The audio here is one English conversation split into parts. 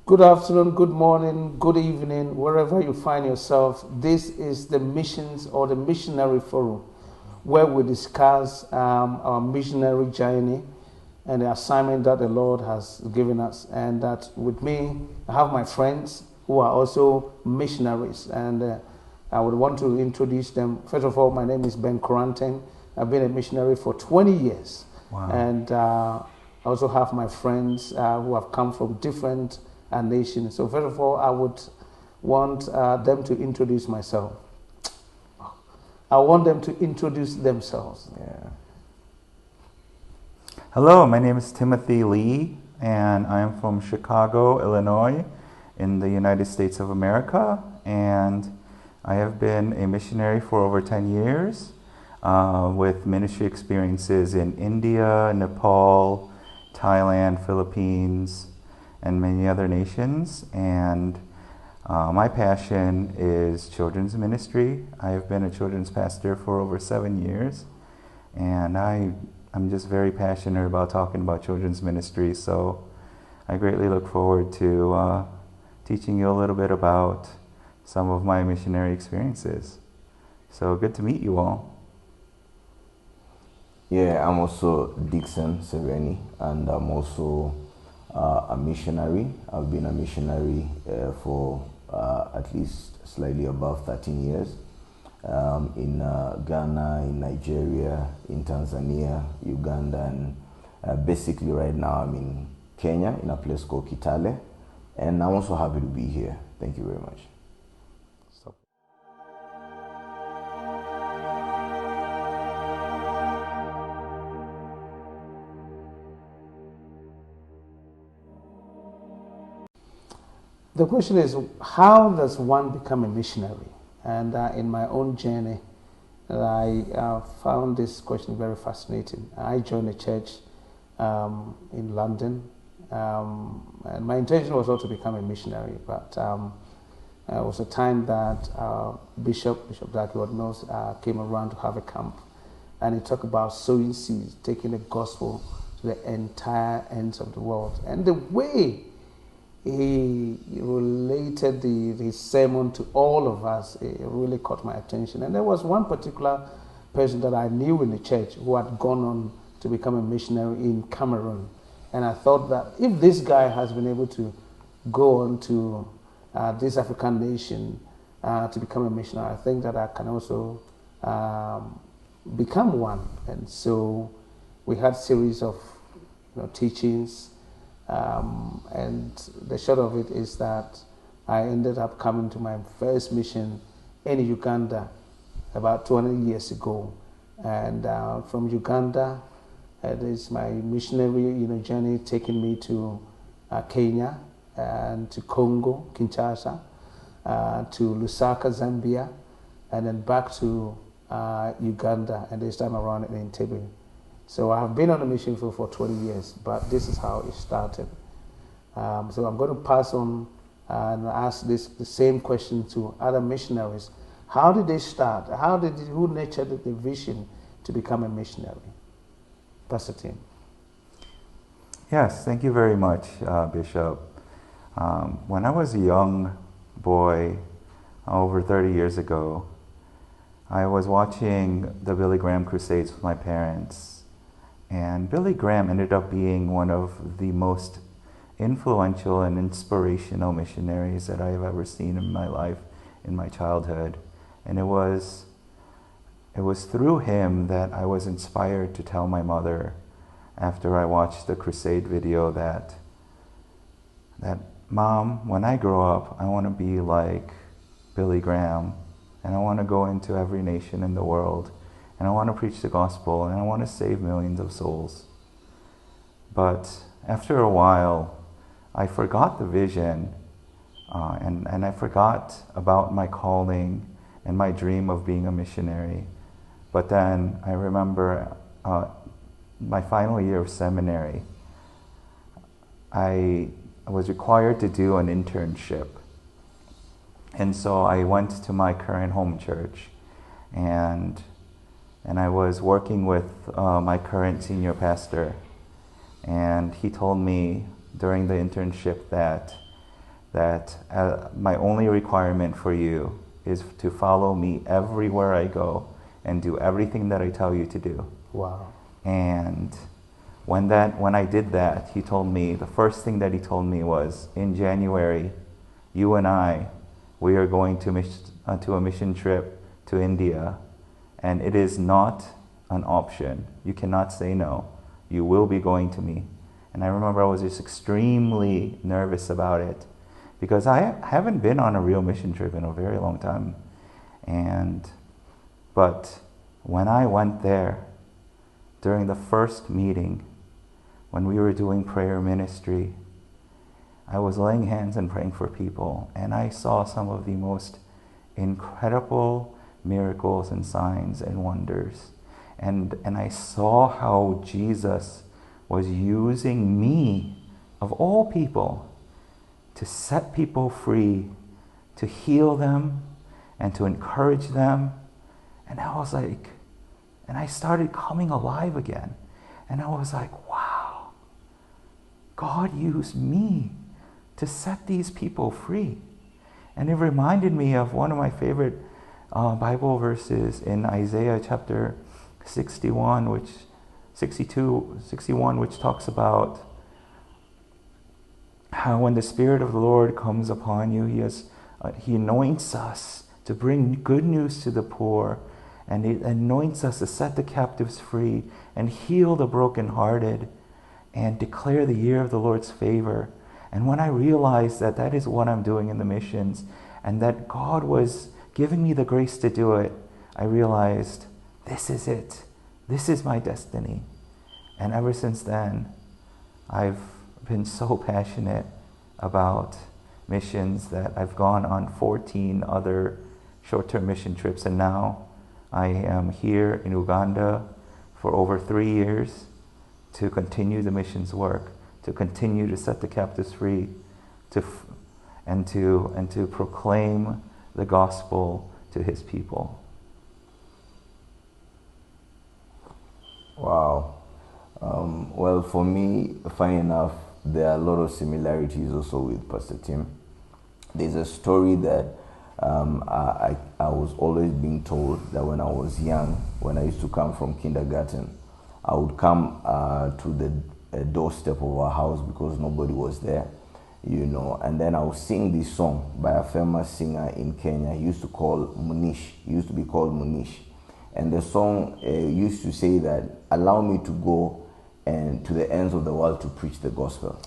Good afternoon, good morning, good evening, wherever you find yourself. This is the Missions or the Missionary Forum, where we discuss our missionary journey and the assignment that the Lord has given us. And that with me, I have my friends who are also missionaries. And I would want to introduce them. First of all, my name is Ben Korateng. I've been a missionary for 20 years. Wow. And I also have my friends who have come from different nations. So first of all, I would want them to introduce myself. I want them to introduce themselves. Yeah. Hello, my name is Timothy Lee, and I am from Chicago, Illinois, in the United States of America. And I have been a missionary for over 10 years with ministry experiences in India, Nepal, Thailand, Philippines, and many other nations. And my passion is children's ministry. I have been a children's pastor for over 7 years, and I'm just very passionate about talking about children's ministry. So I greatly look forward to teaching you a little bit about some of my missionary experiences. So good to meet you all. Yeah, I'm also Dickson Seveni, and I'm also a missionary. I've been a missionary for at least slightly above 13 years in Ghana, in Nigeria, in Tanzania, Uganda, and basically right now I'm in Kenya in a place called Kitale, and I'm also happy to be here. Thank you very much. Stop. The question is, how does one become a missionary? And in my own journey, I found this question very fascinating. I joined a church in London, and my intention was not to become a missionary, but it was a time that Bishop Darky Knows came around to have a camp, and he talked about sowing seeds, taking the gospel to the entire ends of the world. And the way he related his sermon to all of us, it really caught my attention. And there was one particular person that I knew in the church who had gone on to become a missionary in Cameroon. And I thought that if this guy has been able to go on to this African nation to become a missionary, I think that I can also become one. And so we had a series of teachings. And the short of it is that I ended up coming to my first mission in Uganda about 20 years ago. And from Uganda, it is my missionary journey taking me to Kenya and to Congo, Kinshasa, to Lusaka, Zambia, and then back to Uganda, and this time around in Entebbe. So I have been on a mission field for 20 years, but this is how it started. So I'm going to pass on and ask the same question to other missionaries. How did they start? Who nurtured the vision to become a missionary? Pastor Tim. Yes, thank you very much, Bishop. When I was a young boy, over 30 years ago, I was watching the Billy Graham Crusades with my parents. And Billy Graham ended up being one of the most influential and inspirational missionaries that I have ever seen in my life, in my childhood. And it was through him that I was inspired to tell my mother, after I watched the crusade video, that Mom, when I grow up, I want to be like Billy Graham, and I want to go into every nation in the world, and I want to preach the gospel, and I want to save millions of souls. But after a while, I forgot the vision, and I forgot about my calling and my dream of being a missionary. But then I remember my final year of seminary, I was required to do an internship. And so I went to my current home church, and I was working with my current senior pastor, and he told me during the internship that that my only requirement for you is to follow me everywhere I go and do everything that I tell you to do. Wow. And when I did that, he told me, the first thing that he told me was, in January, you and we are going to a mission trip to India, and it is not an option. You cannot say no. You will be going to me. And I remember I was just extremely nervous about it, because I haven't been on a real mission trip in a very long time. But when I went there, during the first meeting, when we were doing prayer ministry, I was laying hands and praying for people, and I saw some of the most incredible miracles and signs and wonders. And I saw how Jesus was using me, of all people, to set people free, to heal them, and to encourage them. And I was like, and I started coming alive again. And I was like, wow, God used me to set these people free. And it reminded me of one of my favorite Bible verses in Isaiah chapter 61, which talks about how when the Spirit of the Lord comes upon you, he anoints us to bring good news to the poor, and he anoints us to set the captives free and heal the brokenhearted and declare the year of the Lord's favor. And when I realized that that is what I'm doing in the missions, and that God was giving me the grace to do it, I realized, this is it. This is my destiny. And ever since then, I've been so passionate about missions that I've gone on 14 other short-term mission trips, and now I am here in Uganda for over 3 years to continue the missions work, to continue to set the captives free, and to proclaim the gospel to his people. Wow. Well, for me, funny enough, there are a lot of similarities also with Pastor Tim. There's a story that I was always being told that when I was young, when I used to come from kindergarten, I would come to the doorstep of our house because nobody was there, and then I would sing this song by a famous singer in Kenya. He used to be called Munish. And the song used to say that, allow me to go and to the ends of the world to preach the gospel.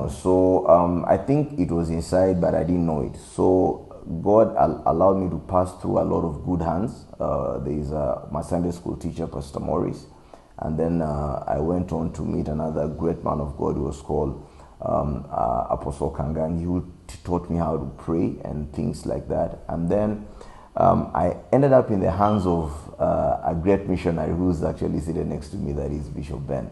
So I think it was inside, but I didn't know it. So God allowed me to pass through a lot of good hands. There is my Sunday school teacher, Pastor Morris, and then I went on to meet another great man of God who was called Apostle Kangang. He taught me how to pray and things like that. And then I ended up in the hands of a great missionary who's actually seated next to me, that is Bishop Ben.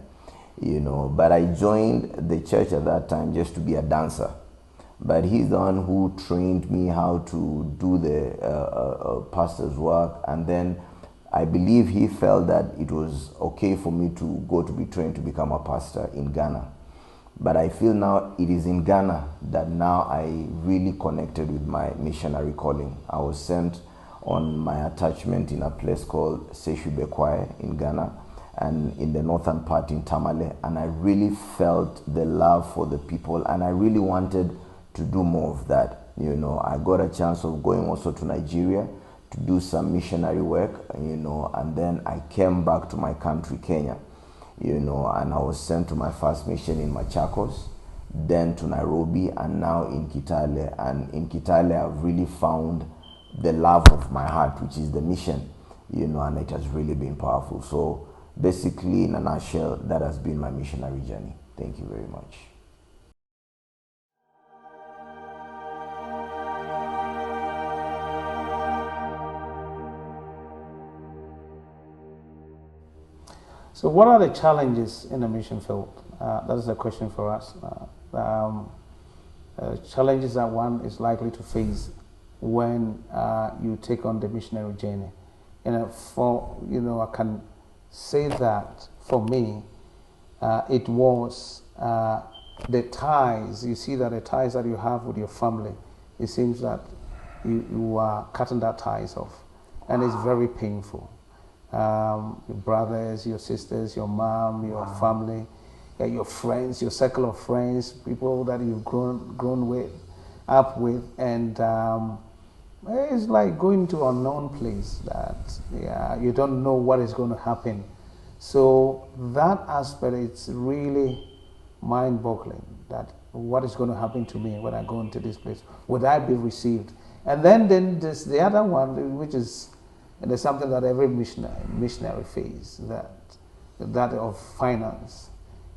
But I joined the church at that time just to be a dancer. But he's the one who trained me how to do the pastor's work. And then I believe he felt that it was okay for me to go to be trained to become a pastor in Ghana. But I feel now it is in Ghana that now I really connected with my missionary calling. I was sent on my attachment in a place called Seshubekwae in Ghana, and in the northern part in Tamale, and I really felt the love for the people, and I really wanted to do more of that. I got a chance of going also to Nigeria to do some missionary work, and then I came back to my country, Kenya, and I was sent to my first mission in Machakos, then to Nairobi, and now in Kitale. And in Kitale, I've really found the love of my heart, which is the mission, and it has really been powerful. So basically, in a nutshell, that has been my missionary journey. Thank you very much. So what are the challenges in the mission field? That is a question for us. Challenges that one is likely to face when you take on the missionary journey. I can say that for me, it was the ties, you see that the ties that you have with your family, it seems that you are cutting that ties off. And it's very painful. Your brothers, your sisters, your mom, your family, your friends, your circle of friends, people that you've grown with, up with, and it's like going to an unknown place that you don't know what is going to happen. So that aspect, it's really mind-boggling that what is going to happen to me when I go into this place? Would I be received? And then there's the other one, which is, and there's something that every missionary faces, that of finance,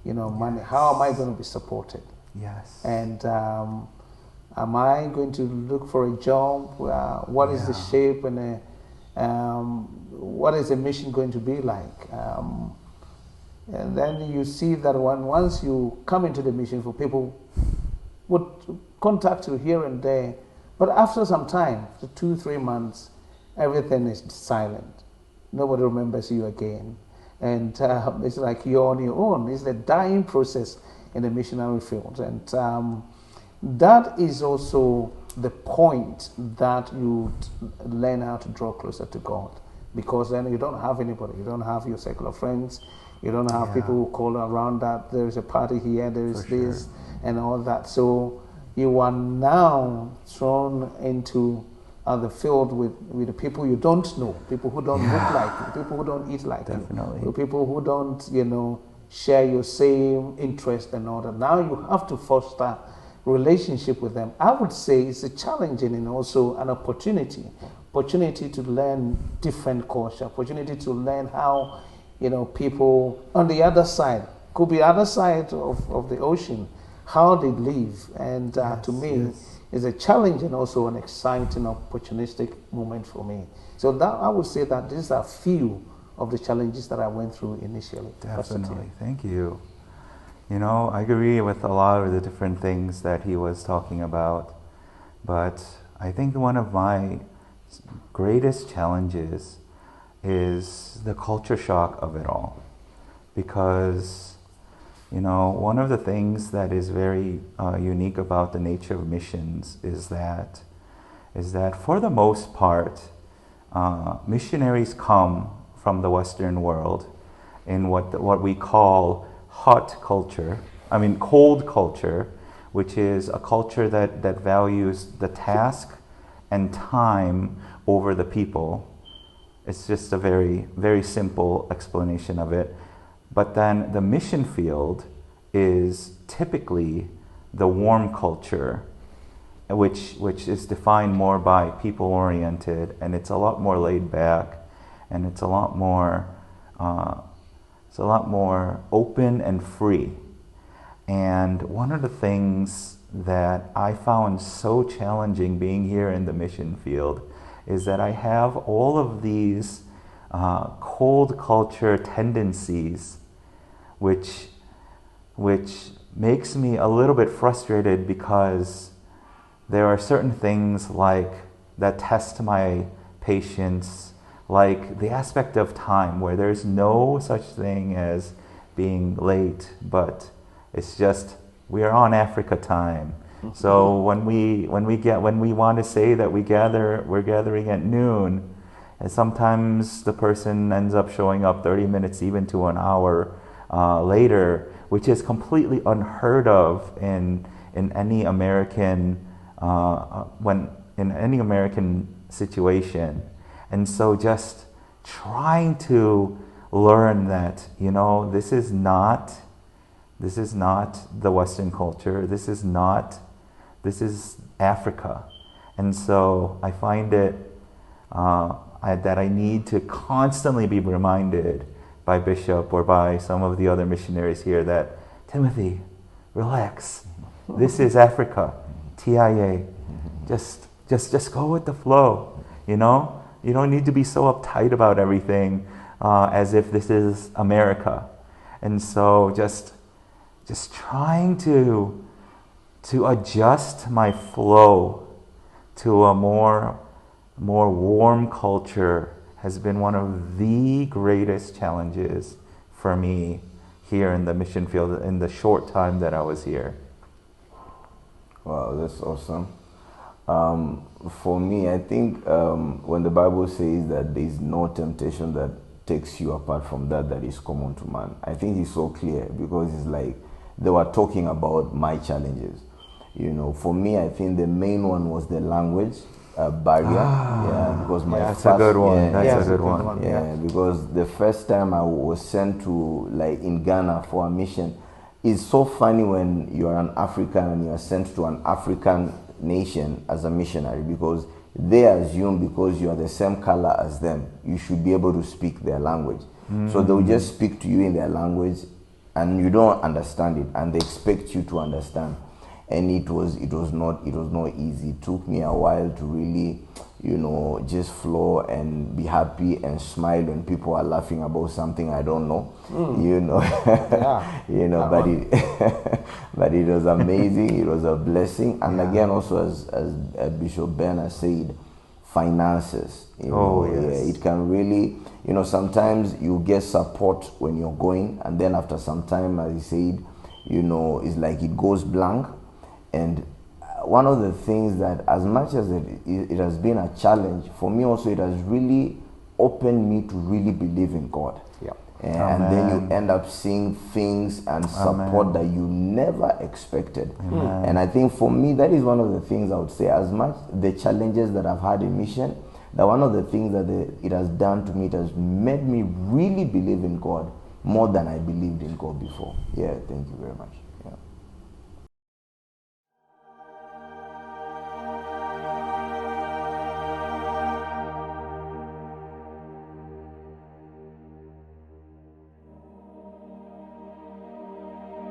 money. How am I going to be supported? Yes. And am I going to look for a job? What is the shape and what is the mission going to be like? And then you see that once you come into the mission, for people would contact you here and there, but after some time, after 2-3 months, everything is silent. Nobody remembers you again. And it's like you're on your own. It's the dying process in the missionary field. And that is also the point that you learn how to draw closer to God. Because then you don't have anybody. You don't have your circle of friends. You don't have people who call around that there is a party here, there is this, and all that. So you are now thrown into the field with the people you don't know, people who don't look like you, people who don't eat like you, people who don't, share your same interest and all that. Now you have to foster relationship with them. I would say it's a challenging and also an opportunity to learn different culture, opportunity to learn how, people on the other side, could be other side of the ocean, how they live. And to me, it's a challenge and also an exciting, opportunistic moment for me. So that I would say that these are few of the challenges that I went through initially. Definitely, thank you. I agree with a lot of the different things that he was talking about, but I think one of my greatest challenges is the culture shock of it all. Because, one of the things that is very unique about the nature of missions is that for the most part, missionaries come from the Western world in what we call cold culture, which is a culture that values the task and time over the people. It's just a very, very simple explanation of it. But then the mission field is typically the warm culture, which is defined more by people-oriented, and it's a lot more laid back, and it's a lot more open and free. And one of the things that I found so challenging being here in the mission field is that I have all of these cold culture tendencies, which makes me a little bit frustrated, because there are certain things like that test my patience, like the aspect of time, where there's no such thing as being late, but it's just we are on Africa time. So when we want to say that we're gathering at noon, and sometimes the person ends up showing up 30 minutes even to an hour later, which is completely unheard of in any American situation. And so just trying to learn that this is not the Western culture. This is Africa. And so I find it that I need to constantly be reminded by Bishop or by some of the other missionaries here that, Timothy, relax. This is Africa. TIA. Just go with the flow. You don't need to be so uptight about everything as if this is America. And so just trying to adjust my flow to a more warm culture has been one of the greatest challenges for me here in the mission field in the short time that I was here. Wow, that's awesome. For me, I think when the Bible says that there is no temptation that takes you apart from that is common to man, I think it's so clear, because it's like they were talking about my challenges. You know, for me, I think the main one was the language barrier. Yeah, because my that's a good one. Yeah, That's a good one. Yeah, because the first time I was sent to, like, in Ghana for a mission, it's so funny when you are an African and you are sent to an African nation as a missionary, because they assume because you are the same color as them, you should be able to speak their language. So they'll just speak to you in their language and you don't understand it, and they expect you to understand. And it was not easy. It took me a while to really, you know, just flow and be happy and smile when people are laughing about something I don't know. You know. Yeah. You know, but it was amazing. It was a blessing. And again, also as Bishop Ben has said, finances. You know, yes. it can really, you know, sometimes you get support when you're going, and then after some time, as he said, you know, it's like it goes blank. And one of the things that, as much as it has been a challenge, for me also, it has really opened me to really believe in God. Yeah. And then you end up seeing things and support that you never expected. And I think for me, that is one of the things I would say, as much the challenges that I've had in mission, that one of the things that it has done to me, it has made me really believe in God more than I believed in God before. Yeah, thank you very much.